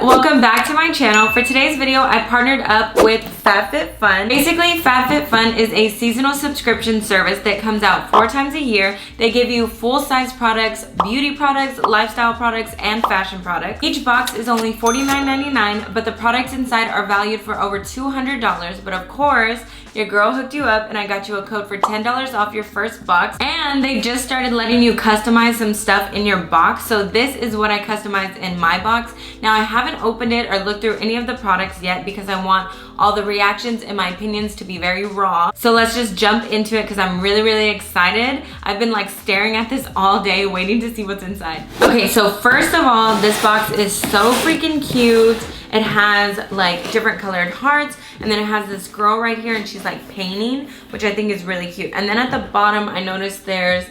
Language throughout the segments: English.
welcome back to my channel. For today's video, I partnered up with Fabfitfun. Basically, Fabfitfun is a seasonal subscription service that comes out 4 times a year. They give you full-size products, beauty products, lifestyle products, and fashion products. Each box is only $49.99, but the products inside are valued for over $200. But of course, your girl hooked you up and I got you a code for $10 off your first box. And they just started letting you customize some stuff in your box. So this is what I customized in my box. Now I haven't opened it or looked through any of the products yet because I want all the reactions and my opinions to be very raw. So let's just jump into it because I'm really excited. I've been like staring at this all day waiting to see what's inside. Okay, so first of all, this box is so freaking cute. It has like different colored hearts, and then it has this girl right here and she's like painting, which I think is really cute. And then at the bottom, I noticed there's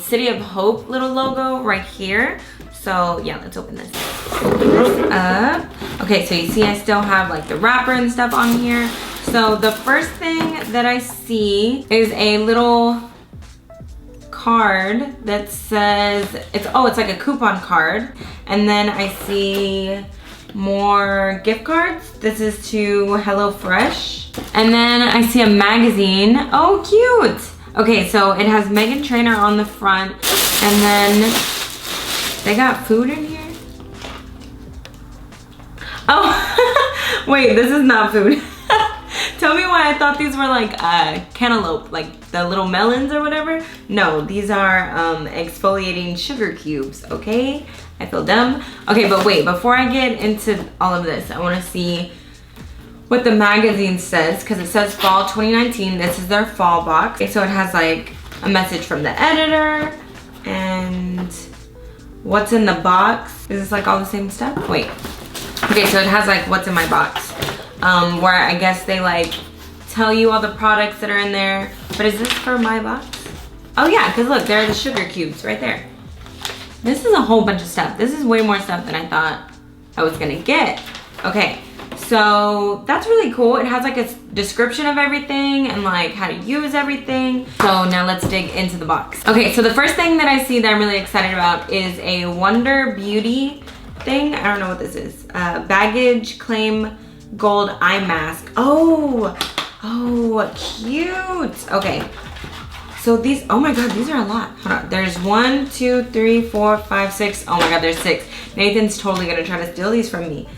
City of Hope little logo right here. So yeah, let's open this. Open this up. Okay, so you see I still have like the wrapper and stuff on here. So the first thing that I see is a little card that says, it's like a coupon card. And then I see more gift cards. This is to HelloFresh. And then I see a magazine. Oh, cute. Okay, so it has Meghan Trainor on the front, and then they got food in here. Oh, wait, this is not food. Tell me why I thought these were like cantaloupe, like the little melons or whatever. No, these are exfoliating sugar cubes, okay? I feel dumb. Okay, but wait, before I get into all of this, I want to see what the magazine says, because it says fall 2019. This is their fall box. Okay, so it has like a message from the editor and what's in the box. Is this like all the same stuff? Wait. Okay, so it has like what's in my box, where I guess they like tell you all the products that are in there. But is this for my box? Oh yeah, because look, there are the sugar cubes right there. This is a whole bunch of stuff. This is way more stuff than I thought I was gonna get. Okay, so that's really cool. It has like a description of everything and like how to use everything. So now let's dig into the box. Okay, so the first thing that I see that I'm really excited about is a Wonder Beauty thing. I don't know what this is. Baggage Claim Gold Eye Mask. Oh, cute. Okay. So these, oh my God, these are a lot. Hold on. There's 1, 2, 3, 4, 5, 6. Oh my God, there's 6. Nathan's totally gonna try to steal these from me.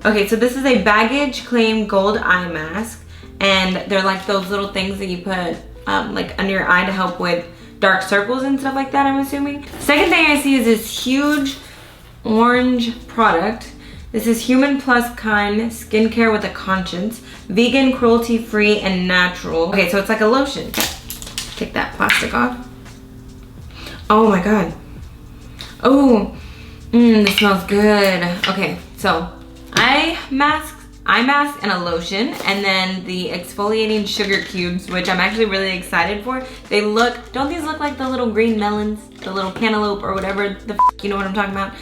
Okay, so this is a Baggage Claim Gold Eye Mask. And they're like those little things that you put like under your eye to help with dark circles and stuff like that, I'm assuming. Second thing I see is this huge orange product. This is Human Plus Kind Skincare with a Conscience. Vegan, cruelty-free, and natural. Okay, so it's like a lotion. Take that plastic off. Oh my God. Oh, this smells good. Okay, so eye mask and a lotion, and then the exfoliating sugar cubes, which I'm actually really excited for. They look, don't these look like the little green melons, the little cantaloupe or whatever the f, you know what I'm talking about?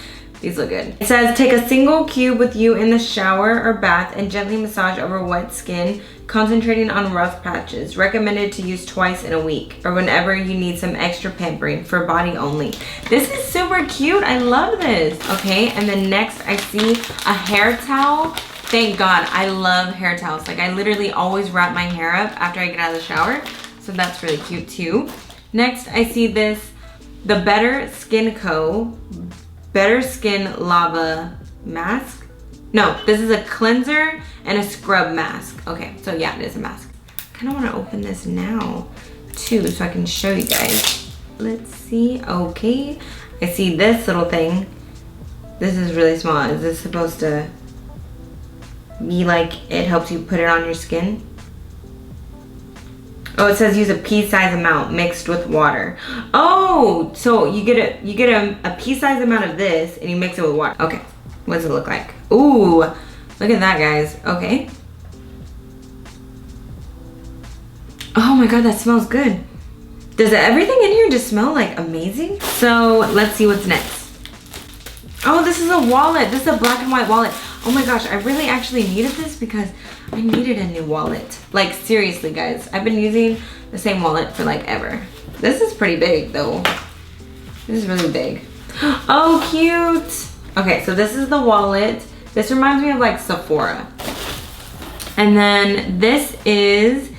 These look good. It says, take a single cube with you in the shower or bath and gently massage over wet skin, concentrating on rough patches. Recommended to use twice in a week or whenever you need some extra pampering, for body only. This is super cute. I love this. Okay, and then next I see a hair towel. Thank God, I love hair towels. Like I literally always wrap my hair up after I get out of the shower. So that's really cute too. Next I see this, the Better Skin Co. Better Skin Lava Mask. No, this is a cleanser and a scrub mask. Okay, so yeah, it is a mask. I kind of want to open this now too so I can show you guys. Let's see. Okay, I see this little thing. This is really small. Is this supposed to be like it helps you put it on your skin? Oh, it says use a pea-size amount mixed with water. Oh, so you get a pea-size amount of this and you mix it with water. Okay, what does it look like? Ooh, look at that, guys. Okay. Oh my God, that smells good. Does everything in here just smell like amazing? So let's see what's next. Oh, this is a wallet. This is a black and white wallet. Oh my gosh, I really actually needed this because I needed a new wallet. Like seriously, guys, I've been using the same wallet for like ever. This is pretty big though. This is really big. Oh, cute. Okay, so this is the wallet. This reminds me of like Sephora. And then this is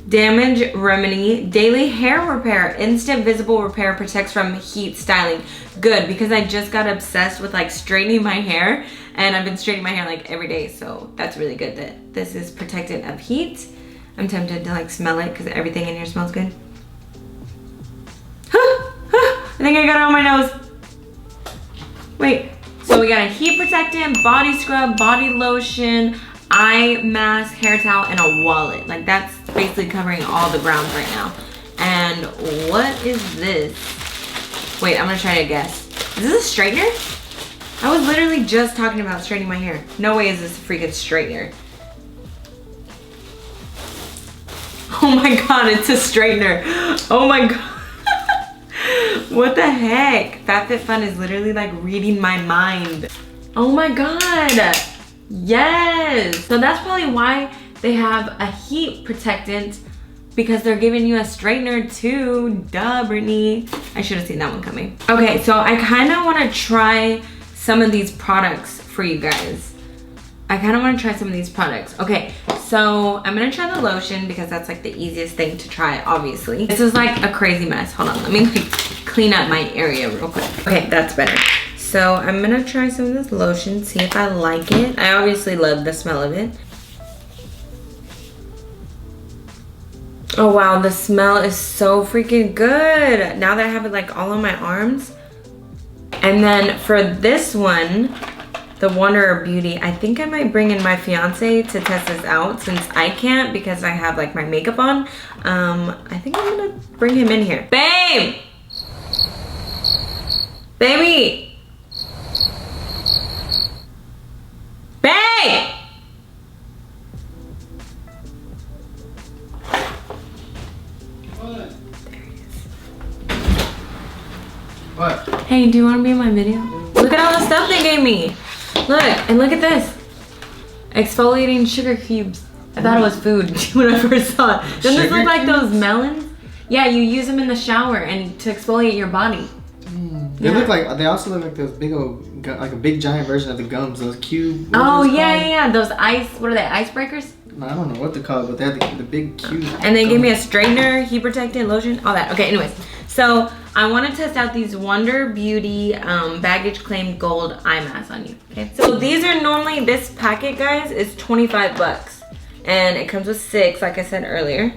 Damage Remedy Daily Hair Repair. Instant visible repair, protects from heat styling. Good, because I just got obsessed with like straightening my hair, and I've been straightening my hair like every day, so that's really good that this is protected of heat. I'm tempted to like smell it because everything in here smells good. I think I got it on my nose. Wait, so we got a heat protectant, body scrub, body lotion, eye mask, hair towel, and a wallet. Like that's basically covering all the grounds right now. And what is this? Wait, I'm gonna try to guess. Is this a straightener? I was literally just talking about straightening my hair. No way is this a freaking straightener. Oh my god, it's a straightener. Oh my god. What the heck? Fabfitfun is literally like reading my mind. Oh my god. Yes. So that's probably why they have a heat protectant, because they're giving you a straightener too. Duh, Brittany. I should have seen that one coming. Okay, so I kind of want to try some of these products for you guys. Okay, so I'm gonna try the lotion because that's like the easiest thing to try, obviously. This is like a crazy mess. Hold on, let me like clean up my area real quick. Okay, that's better. So I'm gonna try some of this lotion, see if I like it. I obviously love the smell of it. Oh wow, the smell is so freaking good. Now that I have it like all on my arms. And then for this one, the Wonder Beauty, I think I might bring in my fiance to test this out since I can't because I have like my makeup on. I think I'm gonna bring him in here. Babe! Baby! Babe! What? There he is. What? Hey, do you wanna be in my video? Look at all the stuff they gave me. Look, and look at this. Exfoliating sugar cubes. I thought it was food when I first saw it. Doesn't this look like those melons? Yeah, you use them in the shower and to exfoliate your body. They look like, they also look like those big old, like a big giant version of the gums, those cube. Oh yeah, those ice, what are they, icebreakers? I don't know what they're called, but they have the big cube. And they gave me a straightener, heat protectant, lotion, all that. Okay, anyways. So I want to test out these Wonder Beauty baggage claim gold eye masks on you. Okay. So these are normally, this packet, guys, is 25 bucks. And it comes with 6, like I said earlier.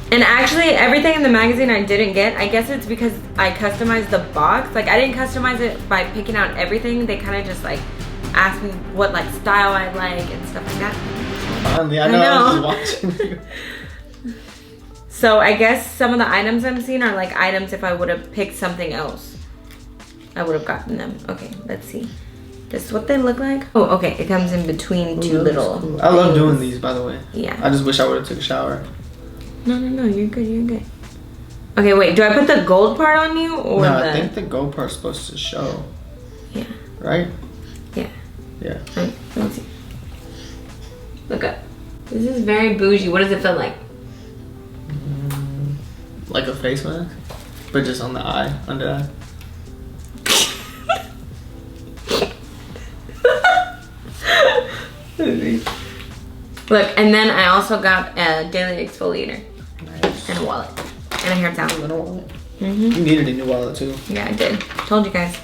And actually, everything in the magazine I didn't get. I guess it's because I customized the box. Like, I didn't customize it by picking out everything. They kind of just, like, asked me what, like, style I like and stuff like that. Finally, I know. I was just watching you. So, I guess some of the items I'm seeing are, like, items if I would have picked something else. I would have gotten them. Okay, let's see. This is what they look like. Oh, okay. It comes in between two little cool. I love doing these, by the way. Yeah. I just wish I would have took a shower. No, you're good, you're good. Okay, wait, do I put the gold part on you or no, I think the gold part's supposed to show. Yeah. Right? Yeah. Yeah. Right, let me see. Look up. This is very bougie. What does it feel like? Like a face mask, but just on the eye, under eye. Look, and then I also got a daily exfoliator. Nice. And a wallet. And a hair towel. And a wallet. Mm-hmm. You needed a new wallet too. Yeah, I did. Told you guys.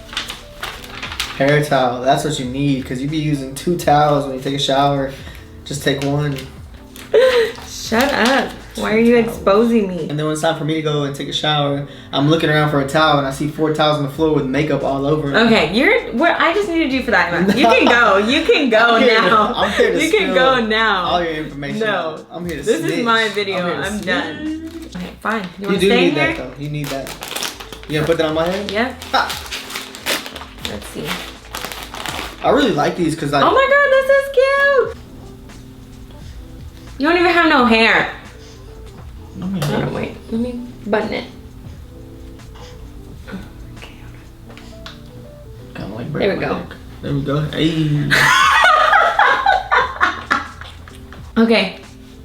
Hair towel, that's what you need, because you be using 2 towels when you take a shower. Just take one. Shut up. Why are you exposing me? And then when it's time for me to go and take a shower, I'm looking around for a towel and I see 4 towels on the floor with makeup all over it. Okay, you're where I just needed you for that. You can go. You can go now. I'm here to you can go now. All your information. No. I'm here to This snitch. is my video. I'm snitch. done. Okay, fine. You You want to do stay need here? that though. You need that. You gonna put that on my head? Yep. Ha. Let's see. I really like these because Oh my god, this is cute. You don't even have no hair. Oh, wait, let me button it. Okay. Kind of like There we go. There we go. Hey. Okay,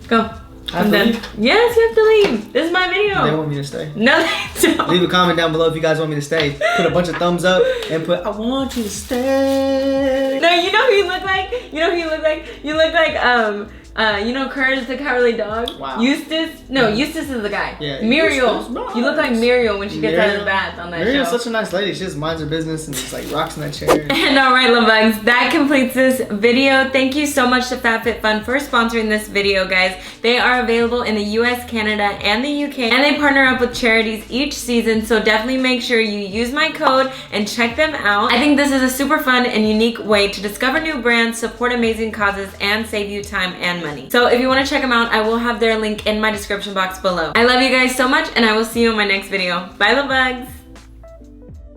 go. I have to leave? Yes, you have to leave. This is my video. They want me to stay. No, they don't. Leave a comment down below if you guys want me to stay. Put a bunch of thumbs up and put, I want you to stay. No, you know who you look like? You know who you look like? You look like, you know Courage the Cowardly Dog? Wow. Eustace? No, Eustace is the guy. Yeah, Muriel. Eustace, You look like Muriel when she gets out of the Muriel. bath on that Muriel's show. such a nice lady. She just minds her business and just like rocks in that chair. And alright, love bugs, that completes this video. Thank you so much to Fabfitfun for sponsoring this video, guys. They are available in the US, Canada, and the UK, and they partner up with charities each season, so definitely make sure you use my code and check them out. I think this is a super fun and unique way to discover new brands, support amazing causes, and save you time and money. So if you want to check them out, I will have their link in my description box below. I love you guys so much, and I will see you in my next video. Bye, love bugs.